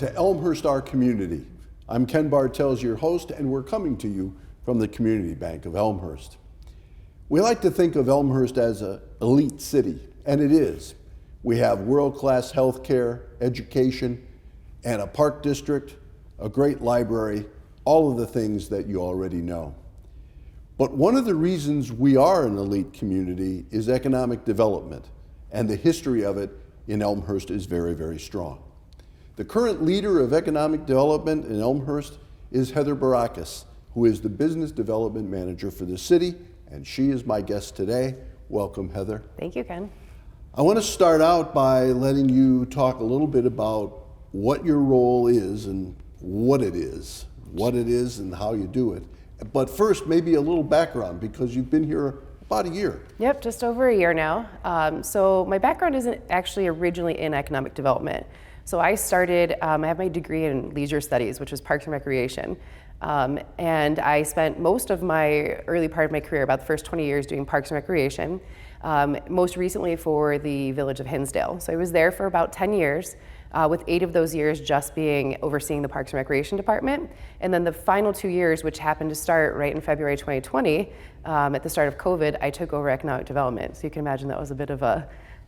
to Elmhurst, our community. I'm Ken Bartels, your host, and we're coming to you from the Community Bank of Elmhurst. We like to think of Elmhurst as an elite city, and it is. We have world-class healthcare, education, and a park district, a great library, all of the things that you already know. But one of the reasons we are an elite community is economic development, and the history of it in Elmhurst is very, very strong. The current leader of economic development in Elmhurst is Heather Berekis, who is the business development manager for the city, and she is my guest today. Welcome, Heather. Thank you, Ken. I want to start out by letting you talk a little bit about what your role is and what it is and how you do it. But first, maybe a little background, because you've been here about a year. Yep, just over a year now. So my background isn't actually originally in economic development. So I started, I have my degree in leisure studies, which was parks and recreation. And I spent most of my early part of my career, about the first 20 years, doing parks and recreation, most recently for the village of Hinsdale. So I was there for about 10 years. With 8 of those years just being overseeing the Parks and Recreation Department. And then the final 2 years, which happened to start right in February 2020, at the start of COVID, I took over economic development. So you can imagine that was a bit of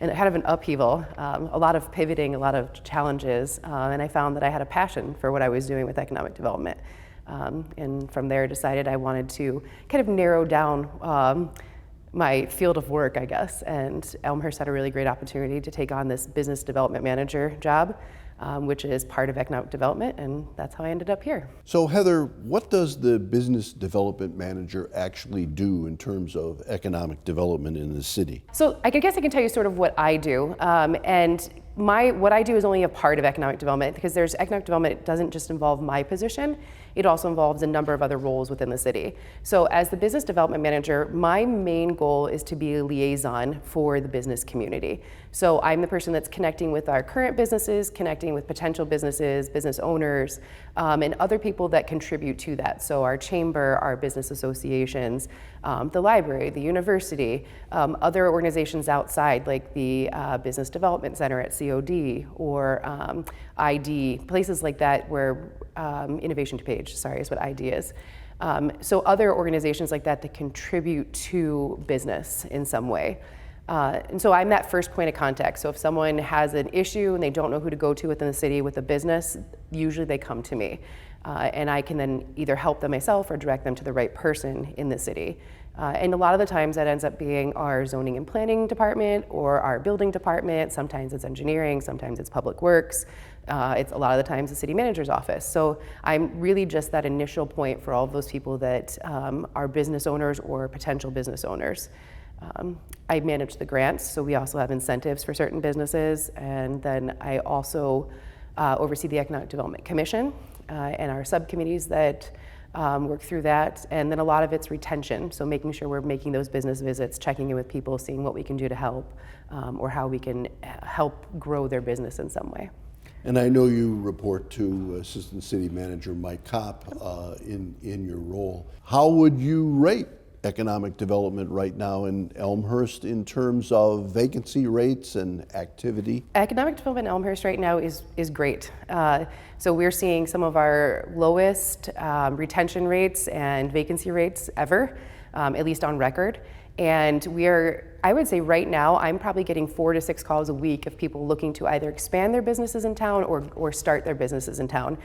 kind of an upheaval, a lot of pivoting, a lot of challenges, and I found that I had a passion for what I was doing with economic development. And from there decided I wanted to kind of narrow down my field of work, I guess, and Elmhurst had a really great opportunity to take on this business development manager job, which is part of economic development, and that's how I ended up here. So Heather, what does the business development manager actually do in terms of economic development in the city? So I guess I can tell you sort of what I do, and what I do is only a part of economic development, because economic development doesn't just involve my position, it also involves a number of other roles within the city. So as the business development manager, my main goal is to be a liaison for the business community. So I'm the person that's connecting with our current businesses, connecting with potential businesses, business owners, and other people that contribute to that. So our chamber, our business associations, the library, the university, other organizations outside like the Business Development Center at COD or ID, places like that where Innovation to Page, is what ID is. So other organizations like that contribute to business in some way. And so I'm that first point of contact. So if someone has an issue and they don't know who to go to within the city with a business, usually they come to me. And I can then either help them myself or direct them to the right person in the city. And a lot of the times that ends up being our zoning and planning department or our building department. Sometimes it's engineering, sometimes it's public works. It's a lot of the times the city manager's office. So I'm really just that initial point for all of those people that are business owners or potential business owners. I manage the grants, so we also have incentives for certain businesses, and then I also oversee the Economic Development Commission and our subcommittees that work through that, and then a lot of it's retention, so making sure we're making those business visits, checking in with people, seeing what we can do to help, or how we can help grow their business in some way. And I know you report to Assistant City Manager Mike Kopp in your role. How would you rate economic development right now in Elmhurst in terms of vacancy rates and activity? Economic development in Elmhurst right now is great. So we're seeing some of our lowest retention rates and vacancy rates ever, at least on record. And I would say right now, I'm probably getting 4 to 6 calls a week of people looking to either expand their businesses in town or start their businesses in town,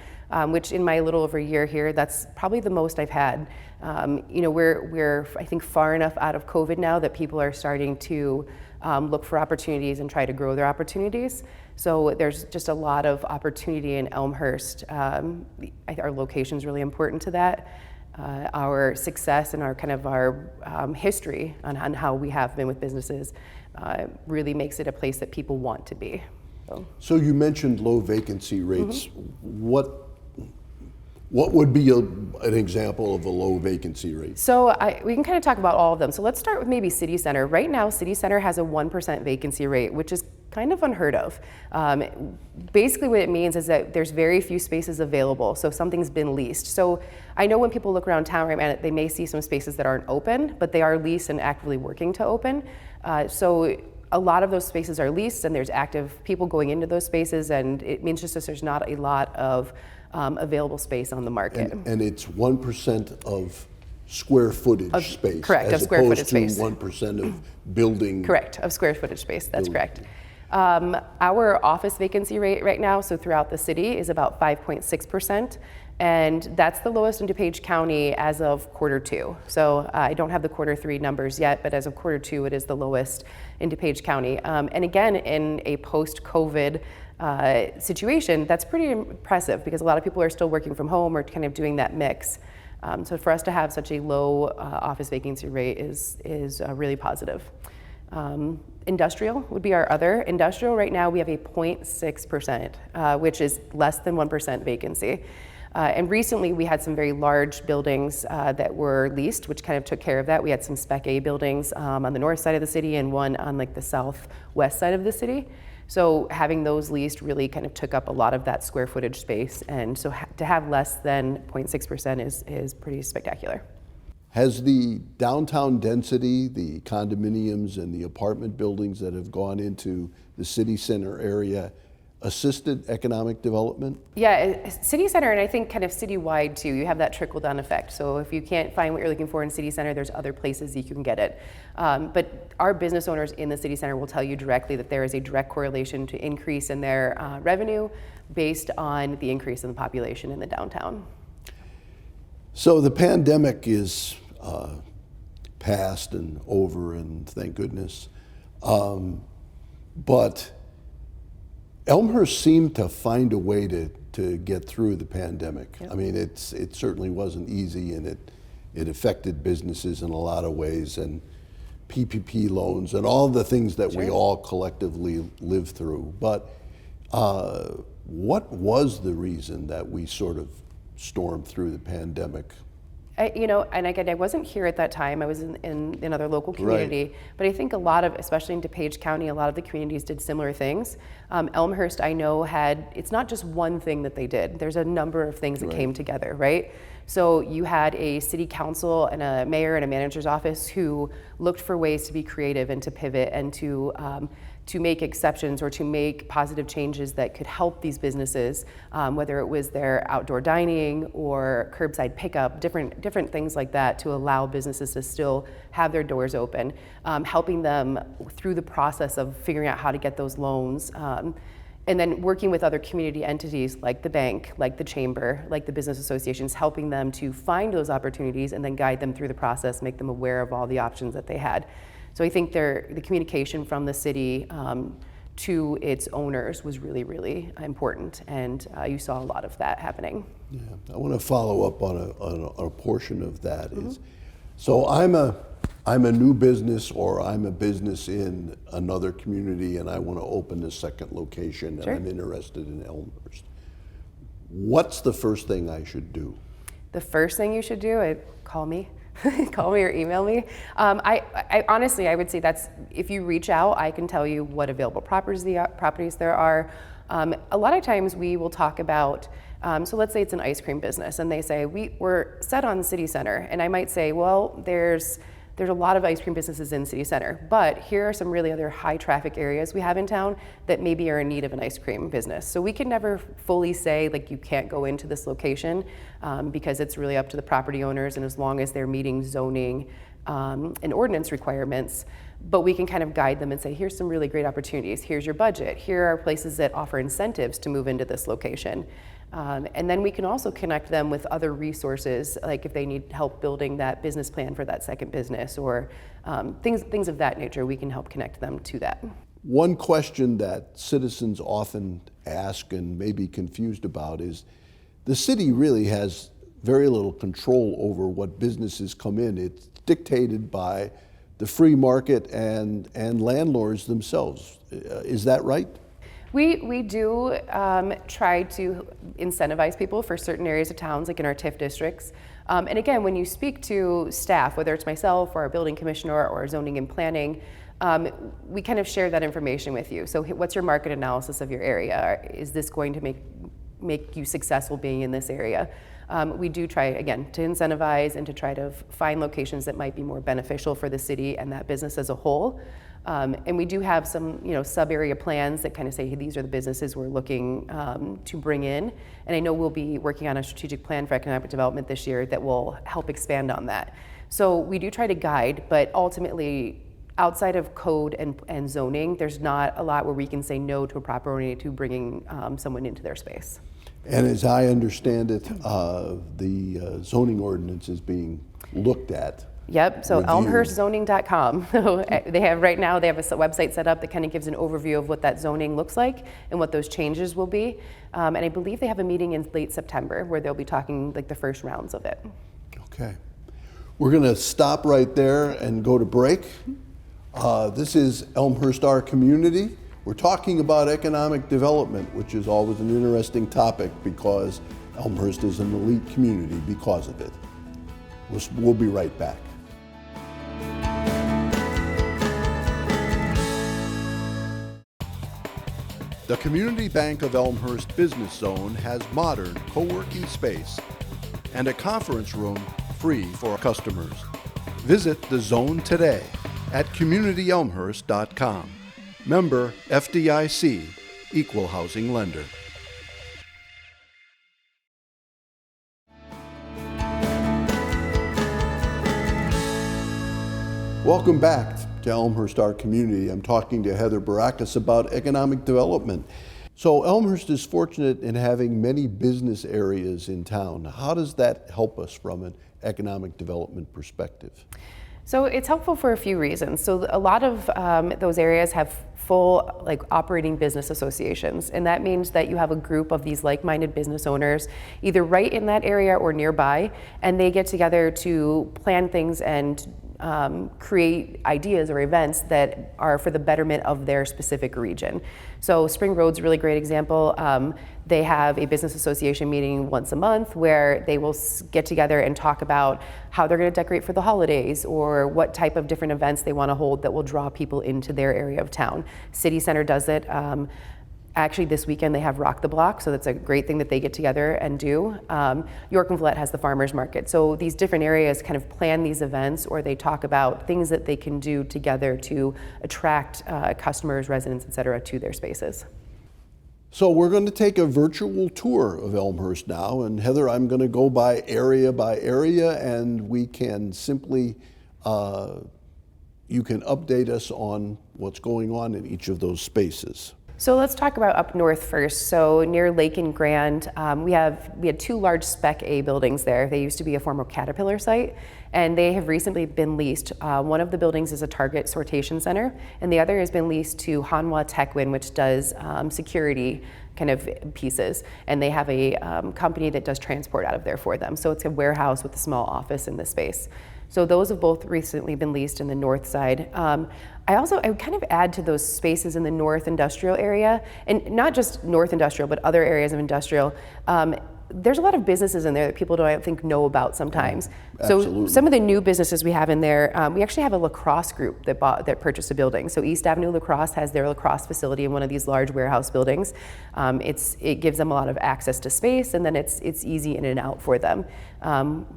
which in my little over a year here, that's probably the most I've had. We're I think far enough out of COVID now that people are starting to look for opportunities and try to grow their opportunities. So there's just a lot of opportunity in Elmhurst. Our location's really important to that. Our success and our history on how we have been with businesses really makes it a place that people want to be. So you mentioned low vacancy rates. Mm-hmm. What would be an example of a low vacancy rate? So we can kind of talk about all of them. So let's start with maybe City Center. Right now, City Center has a 1% vacancy rate, which is kind of unheard of. Basically what it means is that there's very few spaces available, so something's been leased. So I know when people look around town right now, they may see some spaces that aren't open, but they are leased and actively working to open. So a lot of those spaces are leased, and there's active people going into those spaces, and it means just that there's not a lot of available space on the market. And it's 1% of square footage space. Correct, of square footage space. As opposed to 1% of building. Correct, of square footage space, that's correct. Our office vacancy rate right now, so throughout the city, is about 5.6%. And that's the lowest in DuPage County as of Q2. So I don't have the Q3 numbers yet, but as of Q2, it is the lowest in DuPage County. And again, in a post-COVID situation, that's pretty impressive because a lot of people are still working from home or kind of doing that mix. So for us to have such a low office vacancy rate is really positive. Industrial would be our other. Industrial right now we have a 0.6%, which is less than 1% vacancy. And recently we had some very large buildings that were leased, which kind of took care of that. We had some Spec A buildings on the north side of the city and one on like the southwest side of the city. So having those leased really kind of took up a lot of that square footage space. And so to have less than 0.6% is pretty spectacular. Has the downtown density, the condominiums and the apartment buildings that have gone into the city center area assisted economic development? Yeah, city center, and I think kind of citywide too, you have that trickle down effect. So if you can't find what you're looking for in city center, there's other places you can get it. But our business owners in the city center will tell you directly that there is a direct correlation to increase in their revenue based on the increase in the population in the downtown. So the pandemic is past and over, and thank goodness. But Elmhurst seemed to find a way to get through the pandemic. Yep. I mean, it certainly wasn't easy, and it affected businesses in a lot of ways, and PPP loans and all the things that we all collectively lived through. But what was the reason that we sort of stormed through the pandemic? And again, I wasn't here at that time. I was in another local community. Right. But I think a lot of, especially in DuPage County, a lot of the communities did similar things. Elmhurst, I know, it's not just one thing that they did. There's a number of things that came together, right? So you had a city council and a mayor and a manager's office who looked for ways to be creative and to pivot and to make exceptions or to make positive changes that could help these businesses, whether it was their outdoor dining or curbside pickup, different things like that, to allow businesses to still have their doors open, helping them through the process of figuring out how to get those loans, and then working with other community entities like the bank, like the chamber, like the business associations, helping them to find those opportunities and then guide them through the process, make them aware of all the options that they had. So I think the communication from the city to its owners was really, really important, and you saw a lot of that happening. Yeah, I want to follow up on a portion of that. Mm-hmm. So I'm a new business, or I'm a business in another community, and I want to open a second location, and I'm interested in Elmhurst. What's the first thing I should do? The first thing you should do, call me. Call me or email me. I honestly, I would say that's, if you reach out, I can tell you what available properties there are. A lot of times we will talk about, so let's say it's an ice cream business and they say, we're set on city center. And I might say, well, there's a lot of ice cream businesses in city center, but here are some really other high traffic areas we have in town that maybe are in need of an ice cream business. So we can never fully say, like, you can't go into this location because it's really up to the property owners, and as long as they're meeting zoning and ordinance requirements, but we can kind of guide them and say, here's some really great opportunities, here's your budget, here are places that offer incentives to move into this location. And then we can also connect them with other resources, like if they need help building that business plan for that second business, or things of that nature, we can help connect them to that. One question that citizens often ask and may be confused about is, the city really has very little control over what businesses come in. It's dictated by the free market and landlords themselves. Is that right? We do try to incentivize people for certain areas of towns, like in our TIF districts. And again, when you speak to staff, whether it's myself or our building commissioner or zoning and planning, we kind of share that information with you. So what's your market analysis of your area? Is this going to make you successful being in this area? We do try, again, to incentivize and to try to find locations that might be more beneficial for the city and that business as a whole. And we do have some, sub-area plans that kind of say, hey, these are the businesses we're looking to bring in. And I know we'll be working on a strategic plan for economic development this year that will help expand on that. So we do try to guide, but ultimately, outside of code and zoning, there's not a lot where we can say no to a property to bringing someone into their space. And as I understand it, the zoning ordinance is being looked at. Yep, so Reviewed. elmhurstzoning.com. They have a website set up that kind of gives an overview of what that zoning looks like and what those changes will be. And I believe they have a meeting in late September where they'll be talking like the first rounds of it. Okay. We're going to stop right there and go to break. This is Elmhurst, Our Community. We're talking about economic development, which is always an interesting topic because Elmhurst is an elite community because of it. We'll be right back. The Community Bank of Elmhurst Business Zone has modern co-working space and a conference room free for customers. Visit the zone today at communityelmhurst.com. Member FDIC, Equal Housing Lender. Welcome back to Elmhurst, Our Community. I'm talking to Heather Berekis about economic development. So Elmhurst is fortunate in having many business areas in town. How does that help us from an economic development perspective? So it's helpful for a few reasons. So a lot of those areas have full operating business associations, and that means that you have a group of these like-minded business owners either right in that area or nearby, and they get together to plan things and create ideas or events that are for the betterment of their specific region. So Spring Road's a really great example. They have a business association meeting once a month where they will get together and talk about how they're going to decorate for the holidays or what type of different events they want to hold that will draw people into their area of town. City Center does it. Actually, this weekend they have Rock the Block, so that's a great thing that they get together and do. York and Villette has the farmers market. So these different areas kind of plan these events, or they talk about things that they can do together to attract customers, residents, et cetera, to their spaces. So we're going to take a virtual tour of Elmhurst now, and Heather, I'm going to go by area, and we can simply, you can update us on what's going on in each of those spaces. So let's talk about up north first. So near Lake and Grand, we had two large Spec A buildings there. They used to be a former Caterpillar site, and they have recently been leased. One of the buildings is a Target sortation center, and the other has been leased to Hanwha Techwin, which does security kind of pieces, and they have a company that does transport out of there for them. So it's a warehouse with a small office in the space. So those have both recently been leased in the north side. I would kind of add to those spaces in the north industrial area, and not just north industrial, but other areas of industrial. There's a lot of businesses in there that people don't know about sometimes. Absolutely. So some of the new businesses we have in there, we actually have a lacrosse group that purchased a building. So East Avenue Lacrosse has their lacrosse facility in one of these large warehouse buildings. It gives them a lot of access to space, and then it's easy in and out for them.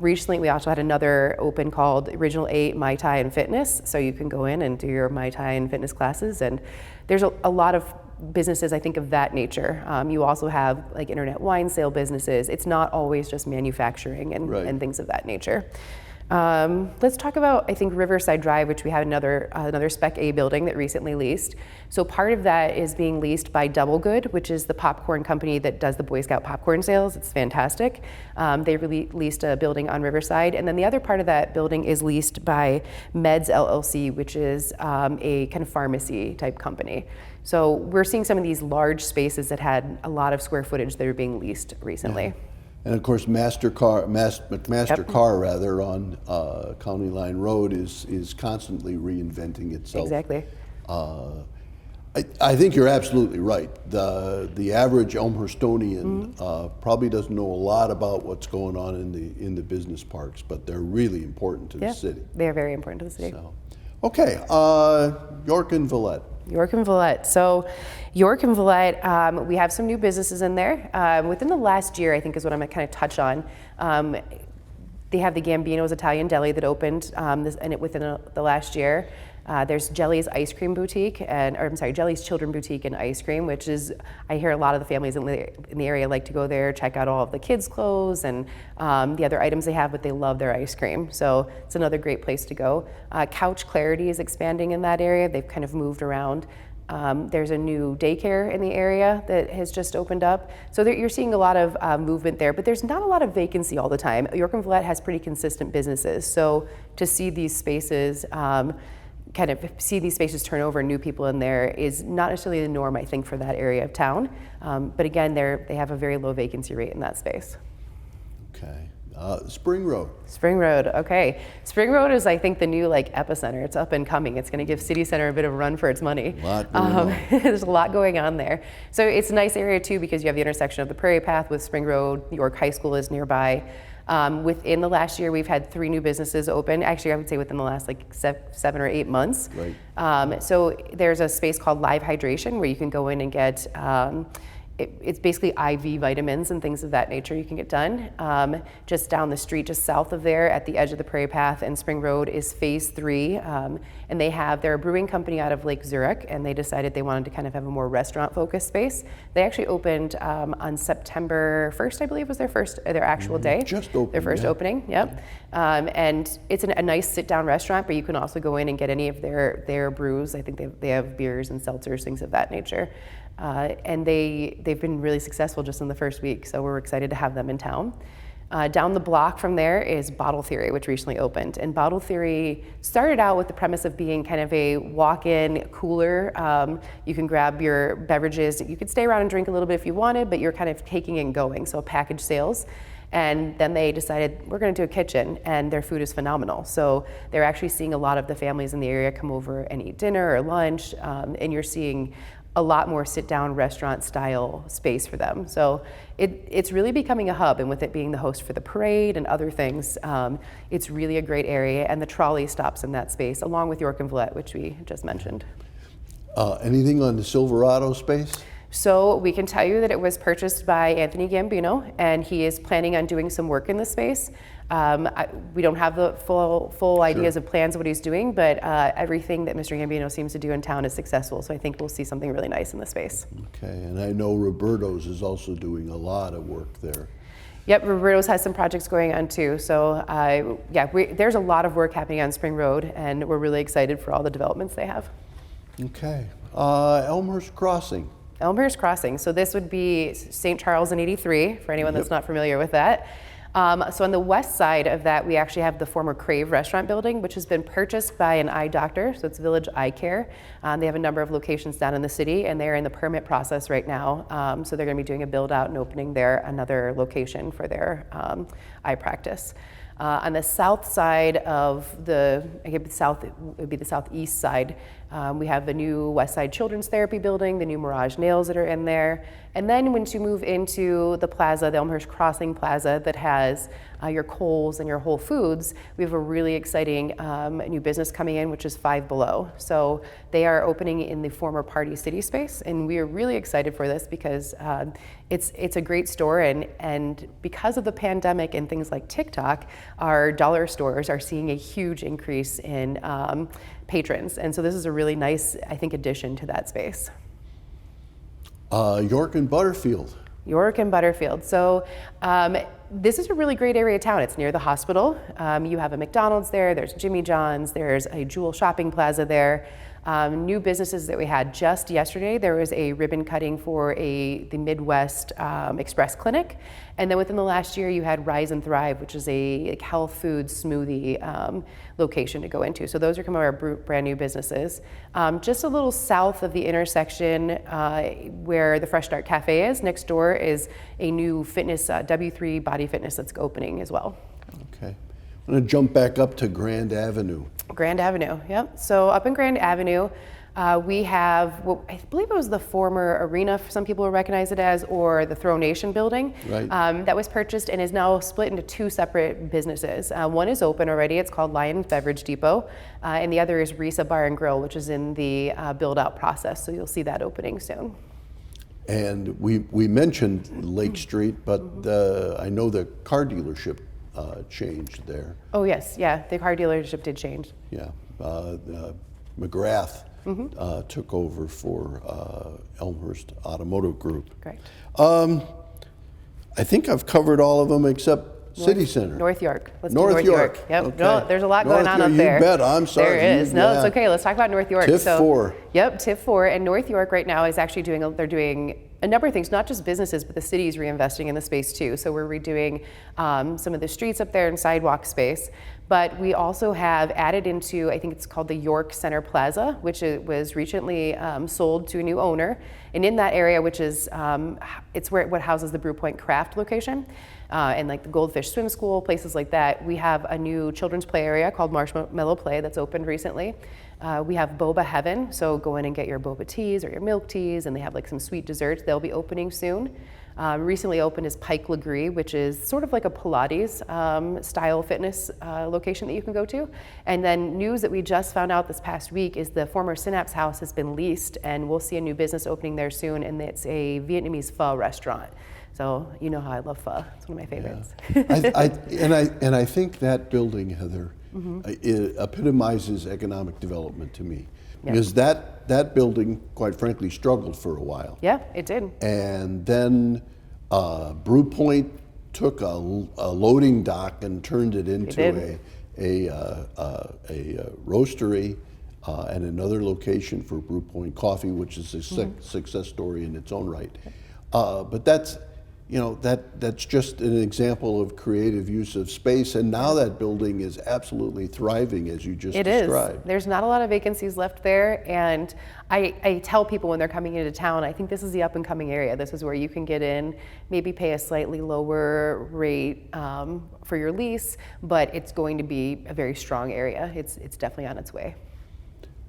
Recently, we also had another open called Original 8 Mai Tai and Fitness. So you can go in and do your Mai Tai and fitness classes, and there's a lot of businesses, I think, of that nature. You also have like internet wine sale businesses. It's not always just manufacturing and things of that nature. Let's talk about, I think, Riverside Drive, which we had another Spec A building that recently leased. So part of that is being leased by Double Good, which is the popcorn company that does the Boy Scout popcorn sales. It's fantastic. They leased a building on Riverside. And then the other part of that building is leased by Meds LLC, which is a kind of pharmacy type company. So we're seeing some of these large spaces that had a lot of square footage that are being leased recently. Yeah. And of course, McMaster Car on County Line Road is constantly reinventing itself. Exactly. I think you're absolutely right. The average Elmhurstonian probably doesn't know a lot about what's going on in the business parks, but they're really important to the city. They are very important to the city. So, okay, York and Villette. York and Villette. So York and Villette, we have some new businesses in there. Within the last year, I think is what I'm going to kind of touch on. They have the Gambino's Italian Deli that opened within the last year. There's Jelly's Ice Cream Boutique, Jelly's Children Boutique and Ice Cream, which is, I hear a lot of the families in the area like to go there, check out all of the kids' clothes and the other items they have, but they love their ice cream. So it's another great place to go. Couch Clarity is expanding in that area. They've kind of moved around. There's a new daycare in the area that has just opened up. So you're seeing a lot of movement there, but there's not a lot of vacancy all the time. York and Villette has pretty consistent businesses. So to see these spaces, turn over and new people in there is not necessarily the norm, I think, for that area of town. But again, they have a very low vacancy rate in that space. Okay. Spring Road. Spring Road, okay. Spring Road is, I think, the new epicenter. It's up and coming. It's going to give City Center a bit of a run for its money. There's a lot going on there. So it's a nice area too because you have the intersection of the Prairie Path with Spring Road. York High School is nearby. Within the last year, we've had 3 new businesses open. Actually, I would say within the last 7 or 8 months. Right. So there's a space called Live Hydration where you can go in and get it's basically IV vitamins and things of that nature you can get done. Just down the street, just south of there at the edge of the Prairie Path and Spring Road is phase 3. And they're a brewing company out of Lake Zurich, and they decided they wanted to kind of have a more restaurant focused space. They actually opened on September 1st, I believe was their actual day. Just opened. Their first opening, yep. And it's a nice sit down restaurant, but you can also go in and get any of their brews. I think they have beers and seltzers, things of that nature. And they've been really successful just in the first week, so we're excited to have them in town. Down the block from there is Bottle Theory, which recently opened. And Bottle Theory started out with the premise of being kind of a walk-in cooler. You can grab your beverages. You could stay around and drink a little bit if you wanted, but you're kind of taking and going, so package sales. And then they decided, we're going to do a kitchen, and their food is phenomenal. So they're actually seeing a lot of the families in the area come over and eat dinner or lunch, and you're seeing a lot more sit-down restaurant style space for them. So it's really becoming a hub, and with it being the host for the parade and other things, it's really a great area, and the trolley stops in that space, along with York and Villette, which we just mentioned. Anything on the Silverado space? So we can tell you that it was purchased by Anthony Gambino, and he is planning on doing some work in the space. We don't have the full ideas of plans of what he's doing, but everything that Mr. Gambino seems to do in town is successful. So I think we'll see something really nice in the space. Okay, and I know Roberto's is also doing a lot of work there. Yep, Roberto's has some projects going on too. So there's a lot of work happening on Spring Road, and we're really excited for all the developments they have. Okay, Elmhurst Crossing. Elmhurst Crossing. So this would be St. Charles and 83, for anyone that's not familiar with that. So on the west side of that, we actually have the former Crave restaurant building, which has been purchased by an eye doctor, so it's Village Eye Care. They have a number of locations down in the city, and they're in the permit process right now. So they're going to be doing a build out and opening another location for their eye practice. On the south side of it would be the southeast side, we have the new West Side Children's Therapy Building, the new Mirage Nails that are in there. And then once you move into the plaza, the Elmhurst Crossing Plaza that has your Kohl's and your Whole Foods, we have a really exciting new business coming in, which is Five Below. So they are opening in the former Party City space, and we are really excited for this because it's a great store, and because of the pandemic and things like TikTok, our dollar stores are seeing a huge increase in patrons. And so this is a really nice, I think, addition to that space. York and Butterfield. York and Butterfield. So this is a really great area of town. It's near the hospital. You have a McDonald's there, there's Jimmy John's, there's a Jewel shopping plaza there. New businesses that we had just yesterday, there was a ribbon cutting for the Midwest Express Clinic. And then within the last year, you had Rise and Thrive, which is a health food smoothie location to go into. So those are some of our brand new businesses. Just a little south of the intersection where the Fresh Start Cafe is, next door is a new fitness, W3 Body Fitness that's opening as well. Okay. I'm going to jump back up to Grand Avenue. Grand Avenue, yep. So up in Grand Avenue, we have what I believe it was the former arena, some people will recognize it as, or the Throw Nation building. Right. That was purchased and is now split into 2 separate businesses. One is open already, it's called Lion's Beverage Depot, and the other is Risa Bar and Grill, which is in the build out process, so you'll see that opening soon. And we mentioned Lake Street, but I know the car dealership changed there. Oh yes, yeah, the car dealership did change. Yeah, McGrath took over for Elmhurst Automotive Group. Correct. I think I've covered all of them except City Center. North York. Let's North do North York. York. Yep. Okay. No, there's a lot going on up there. You bet. I'm sorry. There is. No, it's okay. Let's talk about North York. TIF 4. Yep, TIF 4. And North York right now is actually they're doing a number of things, not just businesses, but the city is reinvesting in the space too. So we're redoing some of the streets up there and sidewalk space. But we also have added into, I think it's called the York Center Plaza, which was recently sold to a new owner. And in that area, which is, it's what houses the Brew Point Craft location, and like the Goldfish Swim School, places like that. We have a new children's play area called Marshmallow Play that's opened recently. We have Boba Heaven, so go in and get your boba teas or your milk teas, and they have like some sweet desserts. They'll be opening soon. Recently opened is Pike Legree, which is sort of like a Pilates style fitness location that you can go to. And then news that we just found out this past week is the former Synapse House has been leased, and we'll see a new business opening there soon, and it's a Vietnamese pho restaurant. So you know how I love pho. It's one of my favorites. Yeah. I think that building, Heather, it epitomizes economic development to me. Yep. Because that building, quite frankly, struggled for a while. Yeah, it did. And then Brew Point took a loading dock and turned it into a roastery and another location for Brew Point Coffee, which is a success story in its own right. But that's just an example of creative use of space, and now that building is absolutely thriving, as you just described. It is. There's not a lot of vacancies left there, and I tell people when they're coming into town, I think this is the up and coming area. This is where you can get in, maybe pay a slightly lower rate for your lease, but it's going to be a very strong area. It's definitely on its way.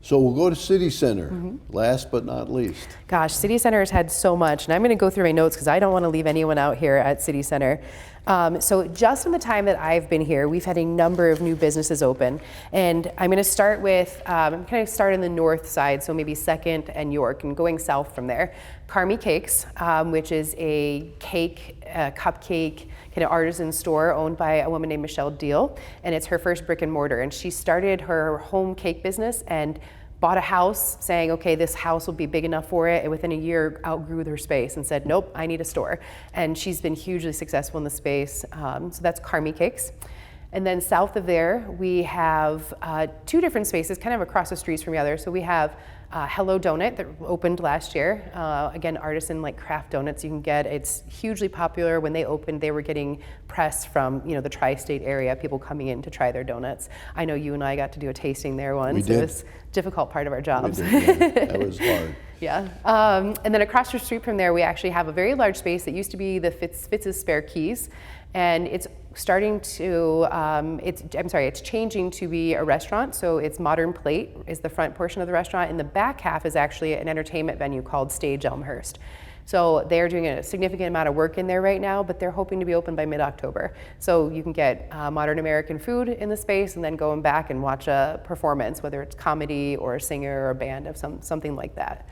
So we'll go to City Center, last but not least. Gosh, City Center has had so much, and I'm going to go through my notes because I don't want to leave anyone out here at City Center. So just in the time that I've been here, we've had a number of new businesses open, and I'm going to start with, I'm going to start in the north side, so maybe 2nd and York, and going south from there. Carmi Cakes, which is a cupcake kind of artisan store owned by a woman named Michelle Deal, and it's her first brick and mortar. And she started her home cake business and bought a house saying, okay, this house will be big enough for it, and within a year outgrew her space and said, nope, I need a store. And she's been hugely successful in the space. So that's Carmi Cakes. And then south of there, we have 2 different spaces kind of across the streets from each other. So we have Hello Donut that opened last year. Again, artisan like craft donuts you can get. It's hugely popular. When they opened, they were getting press from the tri-state area, people coming in to try their donuts. I know you and I got to do a tasting there once. We did. It was a difficult part of our jobs. We did, yeah. That was hard. Yeah. And then across the street from there, we actually have a very large space that used to be the Fitz's Spare Keys. And it's starting to, it's changing to be a restaurant. So it's Modern Plate is the front portion of the restaurant, and the back half is actually an entertainment venue called Stage Elmhurst. So they're doing a significant amount of work in there right now, but they're hoping to be open by mid-October. So you can get modern American food in the space and then go back and watch a performance, whether it's comedy or a singer or a band of something like that.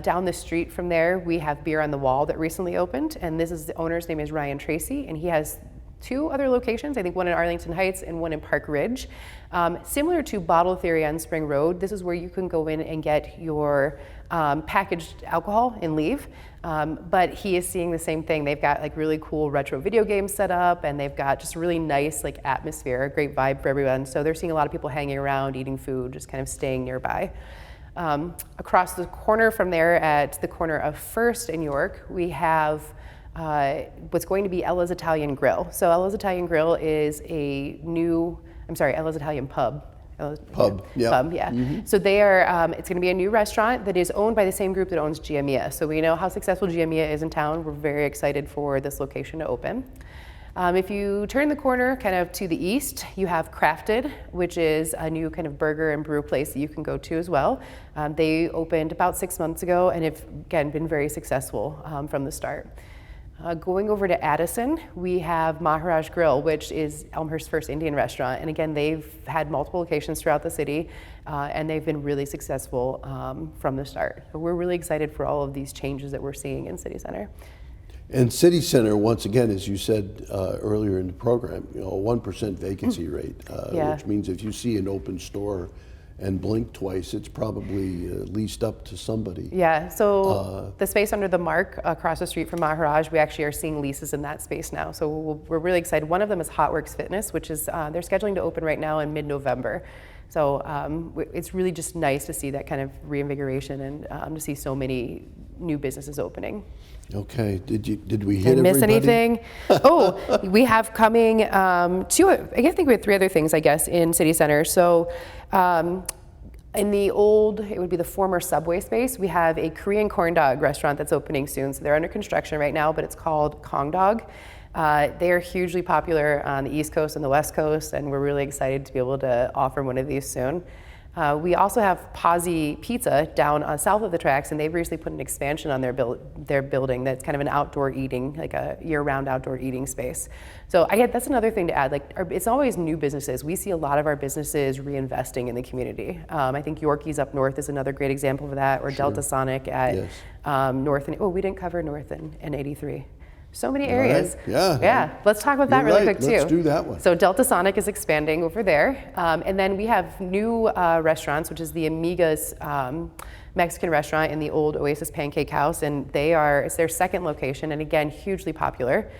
Down the street from there, we have Beer on the Wall that recently opened, and the owner's name is Ryan Tracy, and he has 2 other locations, I think one in Arlington Heights and one in Park Ridge. Similar to Bottle Theory on Spring Road, this is where you can go in and get your packaged alcohol and leave. But he is seeing the same thing. They've got like really cool retro video games set up, and they've got just a really nice like atmosphere, a great vibe for everyone. So they're seeing a lot of people hanging around, eating food, just kind of staying nearby. Across the corner from there, at the corner of First and York, we have what's going to be Ella's Italian Grill. So Ella's Italian Grill is Ella's Italian Pub. Pub, yeah. So they are, it's going to be a new restaurant that is owned by the same group that owns Giamia. So we know how successful Giamia is in town. We're very excited for this location to open. If you turn the corner kind of to the east, you have Crafted, which is a new kind of burger and brew place that you can go to as well. They opened about 6 months ago and have, again, been very successful from the start. Going over to Addison, we have Maharaj Grill, which is Elmhurst's first Indian restaurant. And again, they've had multiple locations throughout the city, and they've been really successful from the start. So we're really excited for all of these changes that we're seeing in City Center. And City Center, once again, as you said earlier in the program, a 1% vacancy rate, which means if you see an open store and blink twice, it's probably leased up to somebody. Yeah, so the space under the Mark across the street from Maharaj, we actually are seeing leases in that space now. So we're really excited. One of them is Hotworks Fitness, which is, they're scheduling to open right now in mid-November. So it's really just nice to see that kind of reinvigoration and to see so many new businesses opening. Okay, did we hit Did I miss everybody? anything? Oh, we have coming I think we had 3 other things, I guess, in City Center. So in the old, it would be the former Subway space, we have a Korean corn dog restaurant that's opening soon. So they're under construction right now, but it's called Kong Dog. They are hugely popular on the East Coast and the West Coast, and we're really excited to be able to offer one of these soon. We also have Pazzi Pizza down south of the tracks, and they've recently put an expansion on their building that's kind of an outdoor eating, like a year-round outdoor eating space. So that's another thing to add. Like it's always new businesses. We see a lot of our businesses reinvesting in the community. I think Yorkie's up north is another great example of that, or Sure. Delta Sonic at Yes. North. And we didn't cover North and 83. So many areas. Right. Yeah. Yeah. Let's talk about that You're really right. quick too. Let's do that one. So Delta Sonic is expanding over there, and then we have new restaurants, which is the Amiga's Mexican restaurant in the old Oasis Pancake House, and it's their second location, and again hugely popular.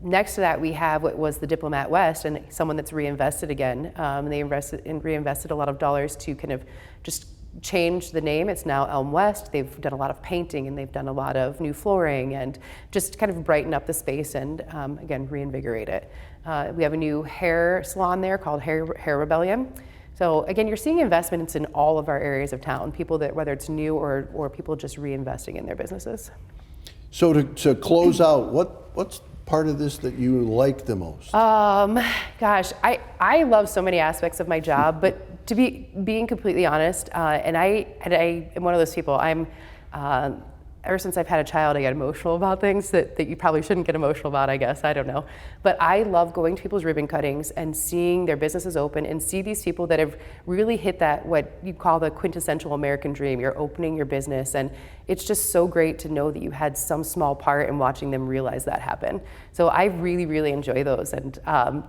Next to that, we have what was the Diplomat West, and someone that's reinvested again. They reinvested a lot of dollars to kind of just change the name. It's now Elm West. They've done a lot of painting, and they've done a lot of new flooring and just kind of brighten up the space and again reinvigorate it. We have a new hair salon there called Hair Rebellion. So again, you're seeing investments in all of our areas of town, people that, whether it's new or people just reinvesting in their businesses. So to close out, what's part of this that you like the most? Gosh, I love so many aspects of my job, but to being completely honest, and I am one of those people. Ever since I've had a child, I get emotional about things that you probably shouldn't get emotional about, I guess, I don't know. But I love going to people's ribbon cuttings and seeing their businesses open and see these people that have really hit that, what you call the quintessential American dream. You're opening your business, and it's just so great to know that you had some small part in watching them realize that happen. So I really, really enjoy those, and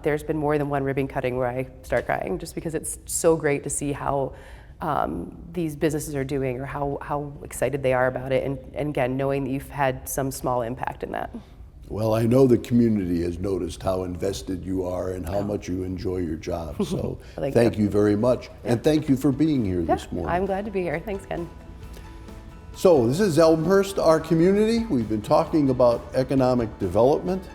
there's been more than one ribbon cutting where I start crying just because it's so great to see how these businesses are doing, or how excited they are about it, and again, knowing that you've had some small impact in that. Well, I know the community has noticed how invested you are and how much you enjoy your job. So thank you very much. Yeah. And thank you for being here this morning. I'm glad to be here. Thanks, Ken. So this is Elmhurst, our community. We've been talking about economic development.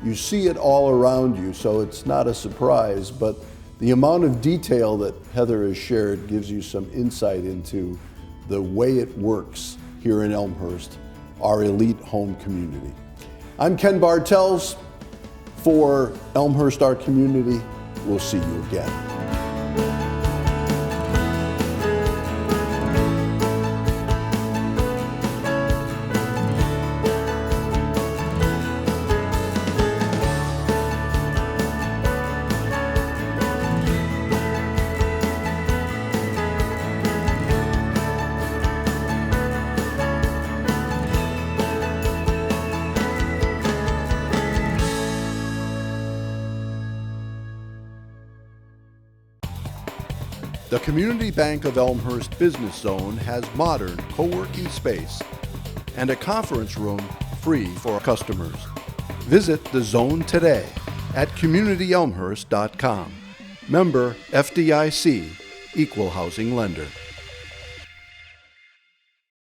You see it all around you, so it's not a surprise, but the amount of detail that Heather has shared gives you some insight into the way it works here in Elmhurst, our elite home community. I'm Ken Bartels for Elmhurst, our community. We'll see you again. The Community Bank of Elmhurst Business Zone has modern co-working space and a conference room free for customers. Visit the zone today at communityelmhurst.com. Member FDIC, Equal Housing Lender.